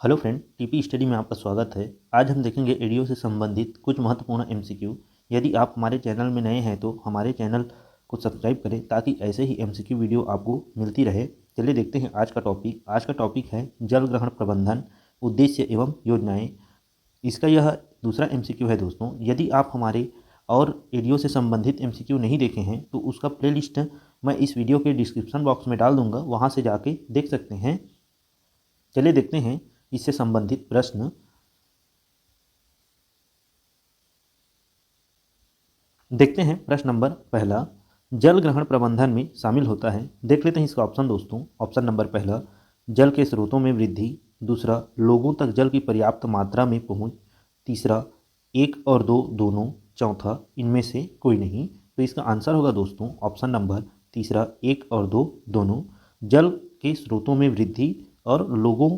Hello friend, TP study में आपका स्वागत है। आज हम देखेंगे एडीओ से संबंधित कुछ महत्वपूर्ण एमसीक्यू। यदि आप हमारे चैनल में नए हैं तो हमारे चैनल को सब्सक्राइब करें ताकि ऐसे ही एमसीक्यू वीडियो आपको मिलती रहे। चलिए देखते हैं आज का टॉपिक। आज का टॉपिक है जल ग्रहण प्रबंधन, उद्देश्य एवं योजनाएँ। इसका यह दूसरा एमसीक्यू है दोस्तों। यदि आप हमारे और एडीओ से संबंधित एमसीक्यू नहीं देखे हैं तो उसका प्लेलिस्ट मैं इस वीडियो के डिस्क्रिप्शन बॉक्स में डाल दूंगा, वहाँ से जाके देख सकते हैं। चलिए देखते हैं इससे संबंधित प्रश्न। देखते हैं प्रश्न नंबर पहला, जल ग्रहण प्रबंधन में शामिल होता है। देख लेते हैं इसका ऑप्शन दोस्तों। ऑप्शन नंबर पहला, जल के स्रोतों में वृद्धि। दूसरा, लोगों तक जल की पर्याप्त मात्रा में पहुंच। तीसरा, एक और दो दोनों। चौथा, इनमें से कोई नहीं। तो इसका आंसर होगा दोस्तों ऑप्शन नंबर तीसरा, एक और दो दोनों। जल के स्रोतों में वृद्धि और लोगों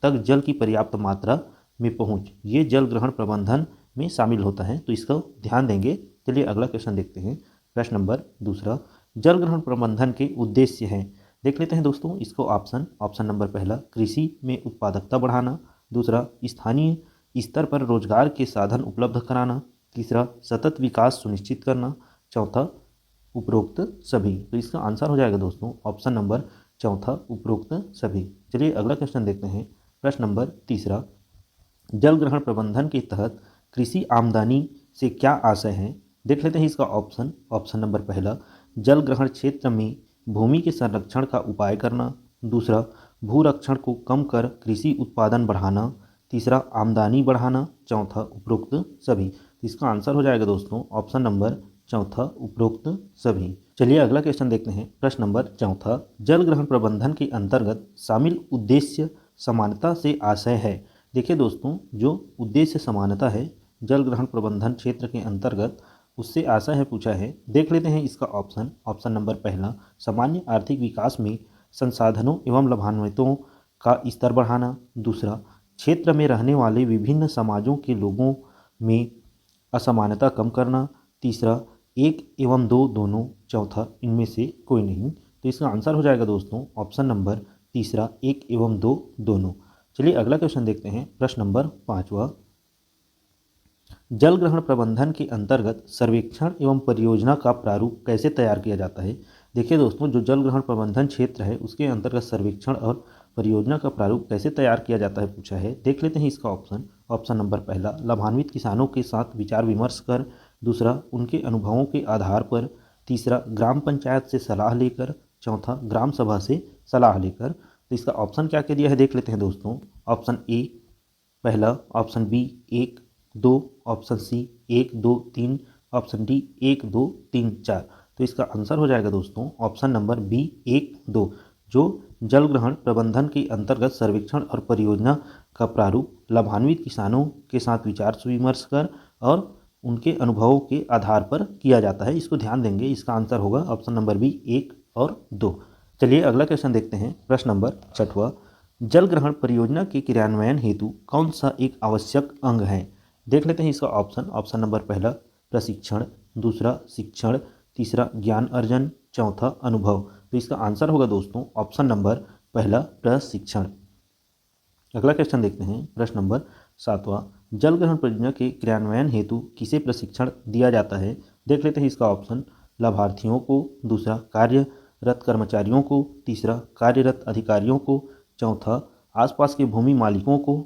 तक जल की पर्याप्त मात्रा में पहुंच, ये जल ग्रहण प्रबंधन में शामिल होता है। तो इसका ध्यान देंगे। चलिए अगला क्वेश्चन देखते हैं। प्रश्न नंबर दूसरा, जल ग्रहण प्रबंधन के उद्देश्य हैं। देख लेते हैं दोस्तों इसको। ऑप्शन नंबर पहला, कृषि में उत्पादकता बढ़ाना। दूसरा, स्थानीय स्तर पर रोजगार के साधन उपलब्ध कराना। तीसरा, सतत विकास सुनिश्चित करना। चौथा, उपरोक्त सभी। तो इसका आंसर हो जाएगा दोस्तों ऑप्शन नंबर चौथा, उपरोक्त सभी। चलिए अगला क्वेश्चन देखते हैं। प्रश्न नंबर तीसरा, जल ग्रहण प्रबंधन के तहत कृषि आमदनी से क्या आशय है। देख लेते हैं इसका ऑप्शन नंबर पहला, जल ग्रहण क्षेत्र में भूमि के संरक्षण का उपाय करना। दूसरा, भूरक्षण को कम कर कृषि उत्पादन बढ़ाना। तीसरा, आमदनी बढ़ाना। चौथा, उपरोक्त सभी। तो इसका आंसर हो जाएगा दोस्तों ऑप्शन नंबर चौथा, उपरोक्त सभी। चलिए अगला क्वेश्चन देखते हैं। प्रश्न नंबर चौथा, जल ग्रहण प्रबंधन के अंतर्गत शामिल उद्देश्य समानता से आशय है। देखिए दोस्तों, जो उद्देश्य समानता है जल ग्रहण प्रबंधन क्षेत्र के अंतर्गत, उससे आशय है पूछा है। देख लेते हैं इसका ऑप्शन नंबर पहला, सामान्य आर्थिक विकास में संसाधनों एवं लाभान्वितों का स्तर बढ़ाना। दूसरा, क्षेत्र में रहने वाले विभिन्न समाजों के लोगों में असमानता कम करना। तीसरा, एक एवं दो दोनों। चौथा, इनमें से कोई नहीं। तो इसका आंसर हो जाएगा दोस्तों ऑप्शन नंबर तीसरा, एक एवं दो दोनों। चलिए अगला क्वेश्चन देखते हैं। प्रश्न नंबर पाँचवा, जल ग्रहण प्रबंधन के अंतर्गत सर्वेक्षण एवं परियोजना का प्रारूप कैसे तैयार किया जाता है। देखिए दोस्तों, जो जल ग्रहण प्रबंधन क्षेत्र है उसके अंतर्गत सर्वेक्षण और परियोजना का प्रारूप कैसे तैयार किया जाता है पूछा है। देख लेते हैं इसका ऑप्शन नंबर पहला, लाभान्वित किसानों के साथ विचार विमर्श कर। दूसरा, उनके अनुभवों के आधार पर। तीसरा, ग्राम पंचायत से सलाह लेकर। चौथा, ग्राम सभा से सलाह लेकर। तो इसका ऑप्शन क्या क्या दिया है देख लेते हैं दोस्तों। ऑप्शन ए पहला, ऑप्शन बी एक दो, ऑप्शन सी एक दो तीन, ऑप्शन डी एक दो तीन चार। तो इसका आंसर हो जाएगा दोस्तों ऑप्शन नंबर बी एक दो, जो जल ग्रहण प्रबंधन के अंतर्गत सर्वेक्षण और परियोजना का प्रारूप लाभान्वित किसानों के साथ विचार विमर्श कर और उनके अनुभवों के आधार पर किया जाता है। इसको ध्यान देंगे। इसका आंसर होगा ऑप्शन नंबर बी एक और दो। चलिए अगला क्वेश्चन देखते हैं। प्रश्न नंबर छठवां, जल ग्रहण परियोजना के क्रियान्वयन हेतु कौन सा एक आवश्यक अंग है। देख लेते हैं इसका ऑप्शन नंबर पहला, प्रशिक्षण। दूसरा, शिक्षण। तीसरा, ज्ञान अर्जन। चौथा, अनुभव। तो इसका आंसर होगा दोस्तों ऑप्शन नंबर पहला, प्रशिक्षण। अगला क्वेश्चन देखते हैं। प्रश्न नंबर सातवां, जल ग्रहण परियोजना के क्रियान्वयन हेतु किसे प्रशिक्षण दिया जाता है। देख लेते हैं इसका ऑप्शन, लाभार्थियों को। दूसरा, कार्यरत कर्मचारियों को। तीसरा, कार्यरत अधिकारियों को। चौथा, आसपास के भूमि मालिकों को।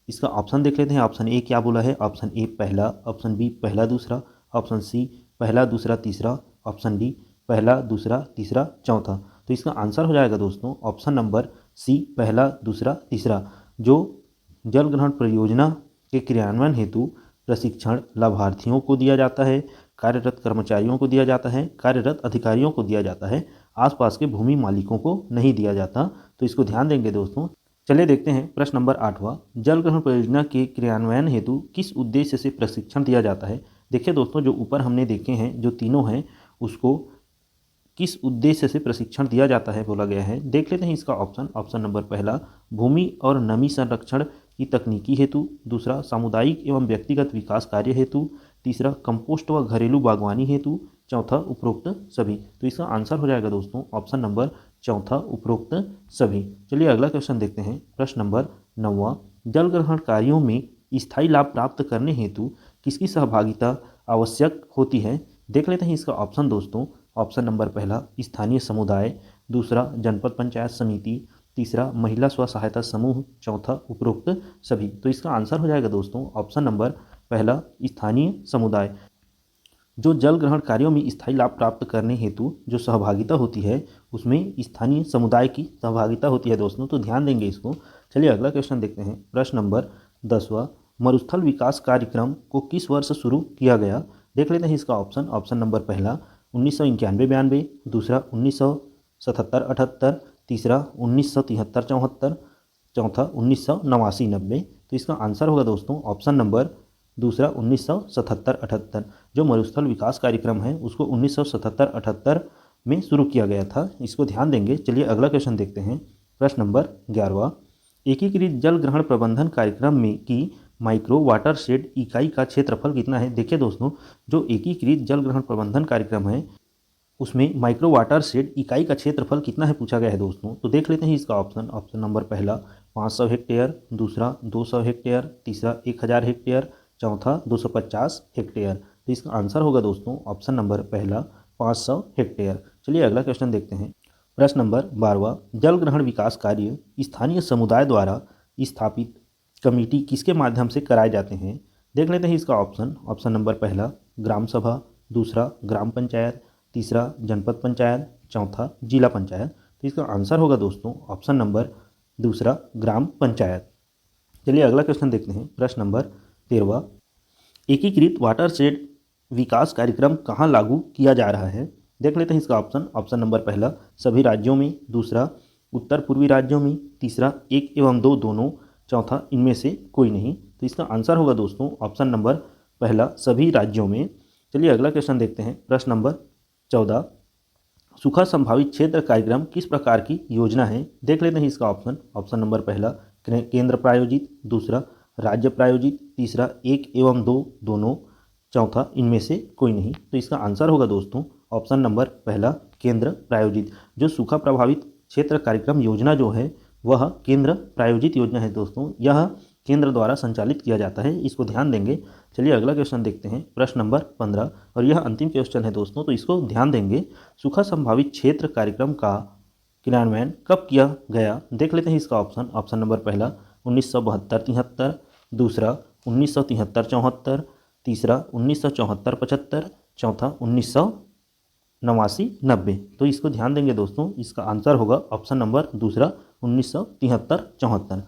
इसका ऑप्शन देख लेते हैं। ऑप्शन ए क्या बोला है। ऑप्शन ए पहला, ऑप्शन बी पहला दूसरा, ऑप्शन सी पहला दूसरा तीसरा, ऑप्शन डी पहला दूसरा तीसरा चौथा। तो इसका आंसर हो जाएगा दोस्तों ऑप्शन नंबर सी, पहला दूसरा तीसरा। जो जल ग्रहण परियोजना के क्रियान्वयन हेतु प्रशिक्षण लाभार्थियों को दिया जाता है, कार्यरत कर्मचारियों को दिया जाता है, कार्यरत अधिकारियों को दिया जाता है, आसपास के भूमि मालिकों को नहीं दिया जाता। तो इसको ध्यान देंगे दोस्तों। चलिए देखते हैं प्रश्न नंबर आठवां, जल ग्रहण परियोजना के क्रियान्वयन हेतु किस उद्देश्य से प्रशिक्षण दिया जाता है। देखिए दोस्तों, जो ऊपर हमने देखे हैं जो तीनों हैं, उसको किस उद्देश्य से प्रशिक्षण दिया जाता है बोला गया है। देख लेते हैं इसका ऑप्शन नंबर पहला, भूमि और नमी संरक्षण की तकनीकी हेतु। दूसरा, सामुदायिक एवं व्यक्तिगत विकास कार्य हेतु। तीसरा, कंपोस्ट व घरेलू बागवानी हेतु। चौथा, उपरोक्त सभी। तो इसका आंसर हो जाएगा दोस्तों ऑप्शन नंबर चौथा, उपरोक्त सभी। चलिए अगला क्वेश्चन देखते हैं। प्रश्न नंबर नौवां, जल ग्रहण कार्यों में स्थायी लाभ प्राप्त करने हेतु किसकी सहभागिता आवश्यक होती है? देख लेते हैं इसका ऑप्शन दोस्तों। ऑप्शन नंबर पहला स्थानीय समुदाय, दूसरा जनपद पंचायत समिति, तीसरा महिला स्व सहायता समूह, चौथा उपरोक्त सभी। तो इसका आंसर हो जाएगा दोस्तों ऑप्शन नंबर पहला स्थानीय समुदाय। जो जल ग्रहण कार्यों में स्थायी लाभ प्राप्त करने हेतु जो सहभागिता होती है उसमें स्थानीय समुदाय की सहभागिता होती है दोस्तों, तो ध्यान देंगे इसको। चलिए अगला क्वेश्चन देखते हैं। प्रश्न नंबर 10वां, मरुस्थल विकास कार्यक्रम को किस वर्ष शुरू किया गया? देख लेते हैं इसका ऑप्शन। ऑप्शन नंबर पहला 1991-92, दूसरा 1977-78, तीसरा 1973-74, चौथा 1989-90। तो इसका आंसर होगा दोस्तों ऑप्शन नंबर दूसरा 1977-78। जो मरुस्थल विकास कार्यक्रम है उसको 1977-78 में शुरू किया गया था, इसको ध्यान देंगे। चलिए अगला क्वेश्चन देखते हैं। प्रश्न नंबर 11वां, एकीकृत जल ग्रहण प्रबंधन कार्यक्रम में की माइक्रो वाटर शेड इकाई का क्षेत्रफल कितना है? देखिए दोस्तों, जो एकीकृत जल ग्रहण प्रबंधन कार्यक्रम है उसमें माइक्रो वाटर शेड इकाई का क्षेत्रफल कितना है पूछा गया है दोस्तों। तो देख लेते हैं इसका ऑप्शन। ऑप्शन नंबर पहला 500 हेक्टेयर, दूसरा 200 हेक्टेयर, तीसरा 1000 हेक्टेयर, चौथा 250 हेक्टेयर। तो इसका आंसर होगा दोस्तों ऑप्शन नंबर पहला 500 हेक्टेयर। चलिए अगला क्वेश्चन देखते हैं। प्रश्न नंबर 12वां, जल ग्रहण विकास कार्य स्थानीय समुदाय द्वारा स्थापित कमेटी किसके माध्यम से कराए जाते हैं? देख लेते हैं इसका ऑप्शन। ऑप्शन नंबर पहला ग्राम सभा, दूसरा ग्राम पंचायत, तीसरा जनपद पंचायत, चौथा जिला पंचायत। तो इसका आंसर होगा दोस्तों ऑप्शन नंबर दूसरा ग्राम पंचायत। चलिए अगला क्वेश्चन देखते हैं। प्रश्न नंबर 13वां, एकीकृत वाटरशेड विकास कार्यक्रम कहाँ लागू किया जा रहा है? देख लेते हैं इसका ऑप्शन। ऑप्शन नंबर पहला सभी राज्यों में, दूसरा उत्तर पूर्वी राज्यों में, तीसरा 1 एवं 2 दोनों, चौथा इनमें से कोई नहीं। तो इसका आंसर होगा दोस्तों ऑप्शन नंबर पहला सभी राज्यों में। चलिए अगला क्वेश्चन देखते हैं। प्रश्न नंबर 14, सूखा संभावित क्षेत्र कार्यक्रम किस प्रकार की योजना है? देख लेते हैं इसका ऑप्शन। ऑप्शन नंबर पहला केंद्र प्रायोजित, दूसरा राज्य प्रायोजित, तीसरा 1 एवं 2 दोनों, चौथा इनमें से कोई नहीं। तो इसका आंसर होगा दोस्तों ऑप्शन नंबर पहला केंद्र प्रायोजित। जो सूखा प्रभावित क्षेत्र कार्यक्रम योजना जो है वह केंद्र प्रायोजित योजना है दोस्तों, यह केंद्र द्वारा संचालित किया जाता है, इसको ध्यान देंगे। चलिए अगला क्वेश्चन देखते हैं। प्रश्न नंबर 15 और यह अंतिम क्वेश्चन है दोस्तों, तो इसको ध्यान देंगे। सूखा संभावित क्षेत्र कार्यक्रम का क्रियान्वयन कब किया गया? देख लेते हैं इसका ऑप्शन। ऑप्शन नंबर पहला 1972-73, दूसरा 1973-74, तीसरा 1974-75, चौथा 1989-90। तो इसको ध्यान देंगे दोस्तों, इसका आंसर होगा ऑप्शन नंबर दूसरा 1973-74।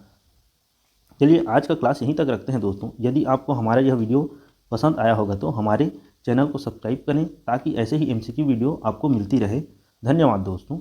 चलिए आज का क्लास यहीं तक रखते हैं दोस्तों। यदि आपको हमारा यह वीडियो पसंद आया होगा तो हमारे चैनल को सब्सक्राइब करें ताकि ऐसे ही MCQ वीडियो आपको मिलती रहे। धन्यवाद दोस्तों।